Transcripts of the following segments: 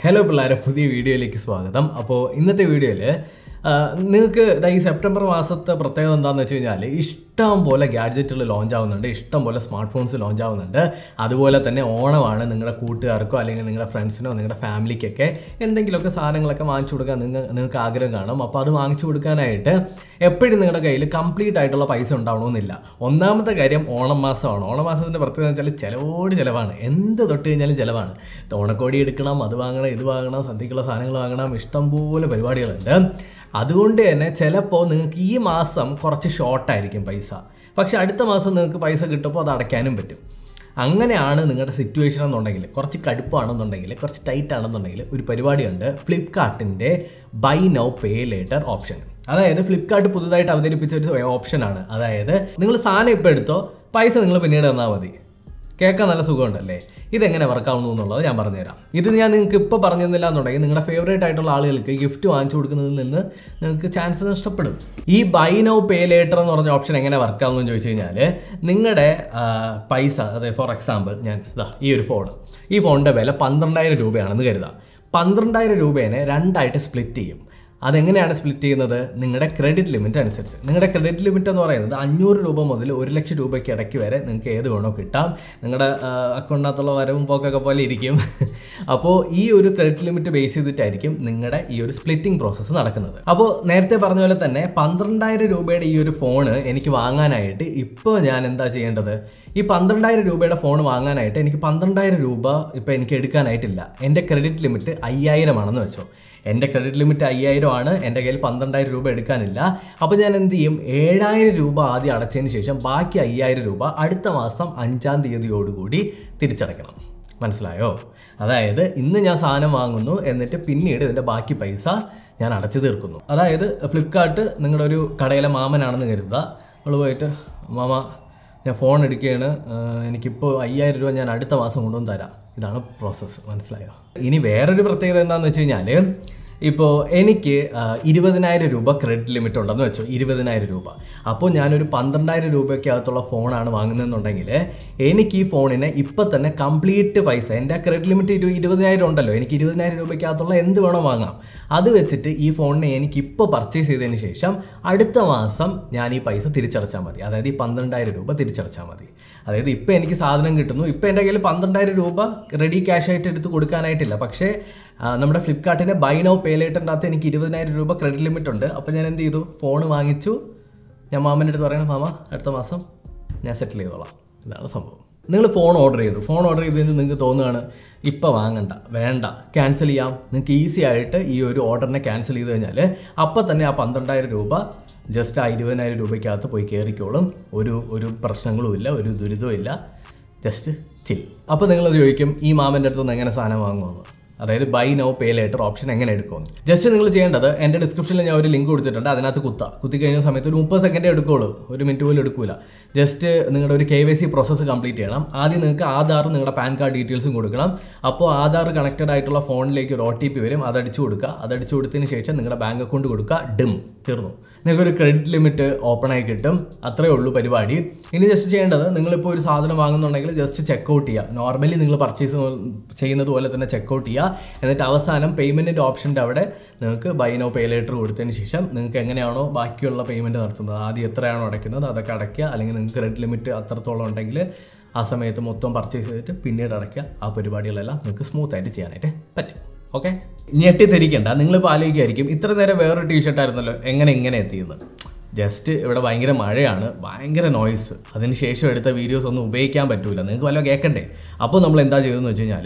Hello, Pillara, പുതിയ വീഡിയോയിലേക്ക് സ്വാഗതം. അപ്പോൾ ഇന്നത്തെ വീഡിയോയിൽ നിങ്ങൾക്ക് ഈ സെപ്റ്റംബർ മാസത്തെ പ്രത്യേകത എന്താണെന്ന് വെച്ച് കഴിഞ്ഞാൽ ഇഷ്ടം പോലെ ഗാഡ്ജറ്റുകൾ ലോഞ്ച് ആവുന്നുണ്ട്, ഇഷ്ടം പോലെ സ്മാർട്ട് ഫോൺസ് ലോഞ്ച് ആവുന്നുണ്ട്. അതുപോലെ തന്നെ ഓണമാണ്. നിങ്ങളുടെ കൂട്ടുകാർക്കോ അല്ലെങ്കിൽ നിങ്ങളുടെ ഫ്രണ്ട്സിനോ നിങ്ങളുടെ ഫാമിലിക്കൊക്കെ എന്തെങ്കിലുമൊക്കെ സാധനങ്ങളൊക്കെ വാങ്ങിച്ചു കൊടുക്കാൻ നിങ്ങൾക്ക് ആഗ്രഹം കാണും. അപ്പോൾ അത് വാങ്ങിച്ചു കൊടുക്കാനായിട്ട് എപ്പോഴും നിങ്ങളുടെ കയ്യിൽ കംപ്ലീറ്റ് ആയിട്ടുള്ള പൈസ ഉണ്ടാവണമെന്നില്ല. ഒന്നാമത്തെ കാര്യം ഓണം മാസമാണ്. ഓണമാസത്തിൻ്റെ പ്രത്യേകത എന്ന് വെച്ചാൽ ചിലവാണ്. എന്ത് തൊട്ട് കഴിഞ്ഞാലും ചിലവാണ്. ഓണക്കോടി എടുക്കണം, അത് വാങ്ങണം, ഇത് വാങ്ങണം, സദ്യക്കുള്ള സാധനങ്ങൾ വാങ്ങണം, ഇഷ്ടംപോലെ പരിപാടികളുണ്ട്. അതുകൊണ്ട് തന്നെ ചിലപ്പോൾ നിങ്ങൾക്ക് ഈ മാസം കുറച്ച് ഷോർട്ടായിരിക്കും പൈസ, പക്ഷേ അടുത്ത മാസം നിങ്ങൾക്ക് പൈസ കിട്ടുമ്പോൾ അത് അടയ്ക്കാനും പറ്റും. അങ്ങനെയാണ് നിങ്ങളുടെ സിറ്റുവേഷൻ എന്നുണ്ടെങ്കിൽ, കുറച്ച് കടുപ്പാണെന്നുണ്ടെങ്കിൽ, കുറച്ച് ടൈറ്റ് ആണെന്നുണ്ടെങ്കിൽ ഒരു പരിപാടിയുണ്ട്, ഫ്ലിപ്കാർട്ടിൻ്റെ buy now pay later option. അതായത് ഫ്ലിപ്കാർട്ട് പുതുതായിട്ട് അവതരിപ്പിച്ച ഒരു ഓപ്ഷനാണ്. അതായത് നിങ്ങൾ സാധനം ഇപ്പോൾ എടുത്തോ, പൈസ നിങ്ങൾ പിന്നീട് തന്നാൽ മതി. കേൾക്കാൻ നല്ല സുഖമുണ്ടല്ലേ? ഇതെങ്ങനെ വർക്കാവുന്നു എന്നുള്ളത് ഞാൻ പറഞ്ഞുതരാം. ഇത് ഞാൻ നിങ്ങൾക്ക് ഇപ്പോൾ പറഞ്ഞു തന്നില്ല എന്നുണ്ടെങ്കിൽ നിങ്ങളുടെ ഫേവറേറ്റ് ആയിട്ടുള്ള ആളുകൾക്ക് ഗിഫ്റ്റ് വാങ്ങിച്ചു കൊടുക്കുന്നതിൽ നിന്ന് നിങ്ങൾക്ക് ചാൻസ് നഷ്ടപ്പെടും. ഈ ബൈ നൗ പേ ലേറ്റർ എന്ന് പറഞ്ഞ ഓപ്ഷൻ എങ്ങനെ വർക്കാവുമെന്ന് ചോദിച്ചു കഴിഞ്ഞാൽ, നിങ്ങളുടെ പൈസ, അതായത് ഫോർ എക്സാമ്പിൾ ഞാൻ ഈ ഫോണിൻ്റെ വില 12,000 രൂപയാണെന്ന് കരുതാം. 12,000 രൂപേനെ രണ്ടായിട്ട് സ്പ്ലിറ്റ് ചെയ്യും. അതെങ്ങനെയാണ് സ്പ്ലിറ്റ് ചെയ്യുന്നത്? നിങ്ങളുടെ ക്രെഡിറ്റ് ലിമിറ്റ് അനുസരിച്ച്. നിങ്ങളുടെ ക്രെഡിറ്റ് ലിമിറ്റ് എന്ന് പറയുന്നത് 500 രൂപ മുതൽ 1,00,000 രൂപയ്ക്ക് ഇടയ്ക്ക് വരെ നിങ്ങൾക്ക് ഏത് വേണോ കിട്ടാം. നിങ്ങളുടെ അക്കൗണ്ടിനകത്തുള്ള വരവും പോക്കൊക്കെ പോലെ ഇരിക്കും. അപ്പോൾ ഈ ഒരു ക്രെഡിറ്റ് ലിമിറ്റ് ബേസ് ചെയ്തിട്ടായിരിക്കും നിങ്ങളുടെ ഈ ഒരു സ്പ്ലിറ്റിംഗ് പ്രോസസ്സ് നടക്കുന്നത്. അപ്പോൾ നേരത്തെ പറഞ്ഞ പോലെ തന്നെ 12,000 രൂപയുടെ ഈ ഒരു ഫോണ് എനിക്ക് വാങ്ങാനായിട്ട് ഇപ്പോൾ ഞാൻ എന്താ ചെയ്യേണ്ടത്? ഈ 12,000 രൂപയുടെ ഫോൺ വാങ്ങാനായിട്ട് എനിക്ക് 12,000 രൂപ ഇപ്പോൾ എനിക്ക് എടുക്കാനായിട്ടില്ല. എൻ്റെ ക്രെഡിറ്റ് ലിമിറ്റ് 5,000 ആണെന്ന് വെച്ചോ. എൻ്റെ ക്രെഡിറ്റ് ലിമിറ്റ് 5,000 ആണ്, എൻ്റെ കയ്യിൽ 12,000 രൂപ എടുക്കാനില്ല. അപ്പോൾ ഞാൻ എന്ത് ചെയ്യും? 7,000 രൂപ ആദ്യം അടച്ചതിന് ശേഷം ബാക്കി 5,000 രൂപ അടുത്ത മാസം 5-ാം തീയതിയോടുകൂടി തിരിച്ചടയ്ക്കണം. മനസ്സിലായോ? അതായത് ഇന്ന് ഞാൻ സാധനം വാങ്ങുന്നു, എന്നിട്ട് പിന്നീട് ഇതിൻ്റെ ബാക്കി പൈസ ഞാൻ അടച്ചു തീർക്കുന്നു. അതായത് ഫ്ലിപ്കാർട്ട് നിങ്ങളുടെ ഒരു കടയിലെ മാമനാണെന്ന് കരുതുക. നമ്മൾ പോയിട്ട്, മാമ ഞാൻ ഫോൺ എടുക്കുകയാണ്, എനിക്കിപ്പോൾ 5,000 രൂപ ഞാൻ അടുത്ത മാസം കൊണ്ടുവന്ന് തരാം. ഇതാണ് പ്രോസസ്സ്. മനസ്സിലായോ? ഇനി വേറൊരു പ്രത്യേകത എന്താണെന്ന് വെച്ച് കഴിഞ്ഞാൽ, ഇപ്പോൾ എനിക്ക് 20,000 രൂപ ക്രെഡിറ്റ് ലിമിറ്റ് ഉണ്ടെന്ന് വെച്ചോ. 20,000 രൂപ. അപ്പോൾ ഞാനൊരു 12,000 രൂപയ്ക്കകത്തുള്ള ഫോണാണ് വാങ്ങുന്നതെന്നുണ്ടെങ്കിൽ എനിക്ക് ഈ ഫോണിന് ഇപ്പം തന്നെ കംപ്ലീറ്റ് പൈസ, എൻ്റെ ക്രെഡിറ്റ് ലിമിറ്റ് 20,000 ഉണ്ടല്ലോ, എനിക്ക് 20,000 രൂപയ്ക്കകത്തുള്ള എന്ത് വേണോ വാങ്ങാം. അത് വെച്ചിട്ട് ഈ ഫോണിനെ എനിക്കിപ്പോൾ പർച്ചേസ് ചെയ്തതിന് ശേഷം അടുത്ത മാസം ഞാൻ ഈ പൈസ തിരിച്ചടച്ചാൽ മതി. അതായത് ഈ 12,000 രൂപ തിരിച്ചടച്ചാൽ മതി. അതായത് ഇപ്പോൾ എനിക്ക് സാധനം കിട്ടുന്നു, ഇപ്പോൾ എൻ്റെ കയ്യിൽ 12,000 രൂപ റെഡി ക്യാഷായിട്ട് എടുത്ത് കൊടുക്കാനായിട്ടില്ല. പക്ഷേ നമ്മുടെ ഫ്ലിപ്കാർട്ടിൻ്റെ ബൈ നൗ പേ ലേറ്ററിൻ്റെ അകത്ത് എനിക്ക് 20,000 രൂപ ക്രെഡിറ്റ് ലിമിറ്റ് ഉണ്ട്. അപ്പോൾ ഞാൻ എന്ത് ചെയ്തു? ഫോൺ വാങ്ങിച്ചു. ഞാൻ മാമൻ്റെ അടുത്ത് പറയണം, മാമ അടുത്ത മാസം ഞാൻ സെറ്റിൽ ചെയ്തോളാം. ഇതാണ് സംഭവം. നിങ്ങൾ ഫോൺ ഓർഡർ ചെയ്ത് നിങ്ങൾക്ക് തോന്നുകയാണ് ഇപ്പോൾ വാങ്ങണ്ട, വേണ്ട, ക്യാൻസൽ ചെയ്യാം. നിങ്ങൾക്ക് ഈസി ആയിട്ട് ഈ ഒരു ഓർഡറിനെ ക്യാൻസൽ ചെയ്ത് കഴിഞ്ഞാൽ അപ്പോൾ തന്നെ ആ 12,000 രൂപ ജസ്റ്റ് ആ 20,000 രൂപയ്ക്കകത്ത് പോയി കയറിക്കോളും. ഒരു പ്രശ്നങ്ങളുമില്ല, ഒരു ദുരിതവും, ജസ്റ്റ് ചിൽ. അപ്പോൾ നിങ്ങൾ ചോദിക്കും, ഈ മാമൻ്റെ അടുത്തുനിന്ന് എങ്ങനെ സാധനം വാങ്ങുമെന്ന്? അതായത് by now pay later option എങ്ങനെ എടുക്കുമെന്ന്. ജസ്റ്റ് നിങ്ങൾ ചെയ്യേണ്ടത്, എൻ്റെ ഡിസ്ക്രിപ്ഷനിൽ ഞാൻ ഒരു ലിങ്ക് കൊടുത്തിട്ടുണ്ട്, അതിനകത്ത് കുത്തി കഴിഞ്ഞ സമയത്ത് ഒരു 30 സെക്കൻഡേ എടുക്കുകയുള്ളൂ, 1 മിനിറ്റ് പോലും എടുക്കില്ല. ജസ്റ്റ് നിങ്ങളുടെ ഒരു KYC പ്രോസസ്സ് കംപ്ലീറ്റ് ചെയ്യണം. ആദ്യം നിങ്ങൾക്ക് ആധാറും നിങ്ങളുടെ പാൻ കാർഡ് ഡീറ്റെയിൽസും കൊടുക്കണം. അപ്പോൾ ആധാർ കണക്റ്റഡ് ആയിട്ടുള്ള ഫോണിലേക്ക് ഒരു OTP വരും, അതടിച്ചു കൊടുക്കുക. അതടിച്ചു കൊടുത്തതിന് ശേഷം നിങ്ങളുടെ ബാങ്ക് അക്കൗണ്ട് കൊടുക്കുക. തീർന്നു. നിങ്ങൾക്കൊരു ക്രെഡിറ്റ് ലിമിറ്റ് ഓപ്പൺ ആയി കിട്ടും. അത്രയേ ഉള്ളൂ പരിപാടി. ഇനി ജസ്റ്റ് ചെയ്യേണ്ടത്, നിങ്ങളിപ്പോൾ ഒരു സാധനം വാങ്ങുന്നുണ്ടെങ്കിൽ ജസ്റ്റ് ചെക്കൗട്ട് ചെയ്യുക. നോർമലി നിങ്ങൾ പർച്ചേസ് ചെയ്യുന്നത് പോലെ തന്നെ ചെക്കൗട്ട് ചെയ്യുക. എന്നിട്ട് അവസാനം പേയ്മെൻറ്റിൻ്റെ ഓപ്ഷൻ്റെ അവിടെ നിങ്ങൾക്ക് ബൈ നൗ പേ ലേറ്റർ കൊടുത്തതിന് ശേഷം നിങ്ങൾക്ക് എങ്ങനെയാണോ ബാക്കിയുള്ള പേയ്മെൻറ്റ് നടത്തുന്നത്, ആദ്യം എത്രയാണോ അടയ്ക്കുന്നത് അതൊക്കെ അടയ്ക്കുക. അല്ലെങ്കിൽ നിങ്ങൾക്ക് ക്രെഡിറ്റ് ലിമിറ്റ് അത്രത്തോളം ഉണ്ടെങ്കിൽ ആ സമയത്ത് മൊത്തം പർച്ചേസ് ചെയ്തിട്ട് പിന്നീട് അടയ്ക്കുക. ആ പരിപാടികളെല്ലാം നിങ്ങൾക്ക് സ്മൂത്തായിട്ട് ചെയ്യാനായിട്ട് പറ്റും. ഓക്കെ, ഞെട്ടിത്തിരിക്കേണ്ട. നിങ്ങളിപ്പോൾ ആലോചിക്കുമായിരിക്കും, ഇത്ര നേരം വേറൊരു ടീഷർട്ടായിരുന്നല്ലോ, ഇങ്ങനെ എത്തിയെന്ന്. ജസ്റ്റ് ഇവിടെ ഭയങ്കര മഴയാണ്, ഭയങ്കര നോയ്സ്. അതിന് ശേഷം എടുത്ത വീഡിയോസ് ഒന്നും ഉപയോഗിക്കാൻ പറ്റില്ല, നിങ്ങൾക്ക് വല്ലതും കേൾക്കണ്ടേ. അപ്പോൾ നമ്മൾ എന്താ ചെയ്തതെന്ന് വെച്ച് കഴിഞ്ഞാൽ,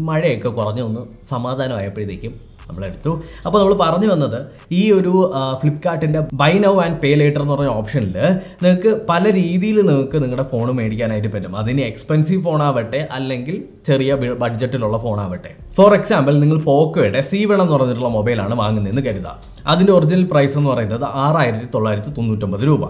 മഴയൊക്കെ കുറഞ്ഞൊന്ന് സമാധാനമായപ്പോഴത്തേക്കും നമ്മളെടുത്തു. അപ്പോൾ നമ്മൾ പറഞ്ഞു വന്നത്, ഈ ഒരു ഫ്ലിപ്കാർട്ടിൻ്റെ buy now and pay later എന്ന് പറഞ്ഞ ഓപ്ഷനിൽ നിങ്ങൾക്ക് പല രീതിയിൽ നിങ്ങൾക്ക് നിങ്ങളുടെ ഫോൺ മേടിക്കാനായിട്ട് പറ്റും. അതിന് എക്സ്പെൻസീവ് ഫോണാവട്ടെ അല്ലെങ്കിൽ ചെറിയ ബഡ്ജറ്റിലുള്ള ഫോണാവട്ടെ. ഫോർ എക്സാമ്പിൾ, നിങ്ങൾ പോക്കോയുടെ C1 എന്ന് പറഞ്ഞിട്ടുള്ള മൊബൈലാണ് വാങ്ങുന്നതെന്ന് കരുതുക. അതിൻ്റെ ഒറിജിനൽ പ്രൈസ് എന്ന് പറയുന്നത് 6,999 രൂപ.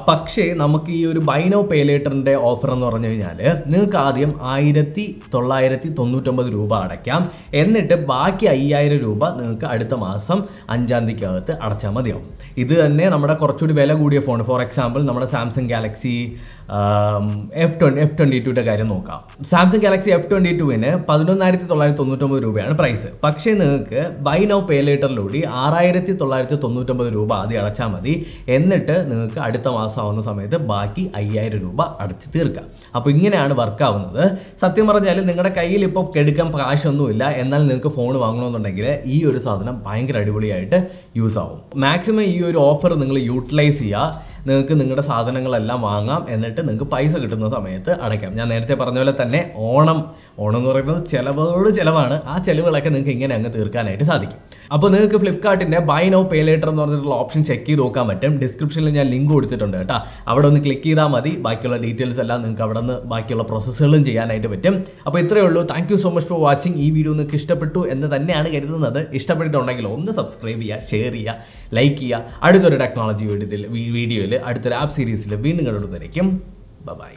പക്ഷേ നമുക്ക് ഈ ഒരു ബൈ നൗ പേ ലേറ്ററിൻ്റെ ഓഫർ എന്ന് പറഞ്ഞു കഴിഞ്ഞാൽ നിങ്ങൾക്ക് ആദ്യം 1,999 രൂപ അടയ്ക്കാം. എന്നിട്ട് ബാക്കി 5,000 രൂപ നിങ്ങൾക്ക് അടുത്ത മാസം 5-ാം തീയതിക്കകത്ത് അടച്ചാൽ മതിയാവും. ഇത് തന്നെ നമ്മുടെ കുറച്ചുകൂടി വില കൂടിയ ഫോൺ, ഫോർ എക്സാമ്പിൾ നമ്മുടെ സാംസങ് ഗാലക്സി F22 കാര്യം നോക്കാം. സാംസങ് ഗാലക്സി F22 11,999 രൂപയാണ് പ്രൈസ്. പക്ഷേ നിങ്ങൾക്ക് ബൈ നൗ പേ ലേറ്ററിലൂടെ 6,999 രൂപ ആദ്യം അടച്ചാൽ മതി. എന്നിട്ട് നിങ്ങൾക്ക് അടുത്ത മാസം ആവുന്ന സമയത്ത് ബാക്കി 5,000 രൂപ അടച്ച് തീർക്കാം. അപ്പോൾ ഇങ്ങനെയാണ് വർക്ക് ആവുന്നത്. സത്യം പറഞ്ഞാൽ നിങ്ങളുടെ കയ്യിൽ ഇപ്പോൾ എടുക്കാൻ കാശൊന്നുമില്ല, എന്നാൽ നിങ്ങൾക്ക് ഫോൺ വാങ്ങണമെന്നുണ്ടെങ്കിൽ ഈ ഒരു സാധനം ഭയങ്കര അടിപൊളിയായിട്ട് യൂസ് ആവും. മാക്സിമം ഈ ഒരു ഓഫർ നിങ്ങൾ യൂട്ടിലൈസ് ചെയ്യുക. നിങ്ങൾക്ക് നിങ്ങളുടെ സാധനങ്ങളെല്ലാം വാങ്ങാം, എന്നിട്ട് നിങ്ങൾക്ക് പൈസ കിട്ടുന്ന സമയത്ത് അടയ്ക്കാം. ഞാൻ നേരത്തെ പറഞ്ഞ പോലെ തന്നെ ഓണം എന്ന് പറയുന്നത് ചിലവാണ്. ആ ചിലവുകളൊക്കെ നിങ്ങൾക്ക് ഇങ്ങനെ അങ്ങ് തീർക്കാനായിട്ട് സാധിക്കും. അപ്പോൾ നിങ്ങൾക്ക് ഫ്ലിപ്കാർട്ടിൻ്റെ ബൈ നൗ പേ ലേറ്റർ എന്ന് പറഞ്ഞിട്ടുള്ള ഓപ്ഷൻ ചെക്ക് ചെയ്ത് നോക്കാൻ പറ്റും. ഡിസ്ക്രിപ്ഷനിൽ ഞാൻ ലിങ്ക് കൊടുത്തിട്ടുണ്ട് കേട്ടോ. അവിടെ ഒന്ന് ക്ലിക്ക് ചെയ്താൽ മതി. ബാക്കിയുള്ള ഡീറ്റെയിൽസ് എല്ലാം നിങ്ങൾക്ക് അവിടെ നിന്ന് ബാക്കിയുള്ള പ്രോസസ്സുകളും ചെയ്യാനായിട്ട് പറ്റും. അപ്പോൾ ഇത്രയേ ഉള്ളൂ. Thank you so much for watching. ഈ വീഡിയോ നിങ്ങൾക്ക് ഇഷ്ടപ്പെട്ടു എന്ന് തന്നെയാണ് കരുതുന്നത്. ഇഷ്ടപ്പെട്ടിട്ടുണ്ടെങ്കിൽ ഒന്ന് സബ്സ്ക്രൈബ് ചെയ്യുക, ഷെയർ ചെയ്യുക, ലൈക്ക് ചെയ്യുക. അടുത്തൊരു ടെക്നോളജി വീഡിയോയിൽ അടുത്തൊരു ആപ്പ് സീരീസിൽ വീണ്ടും കണ്ടുവരുന്നതായിരിക്കും. ബൈ.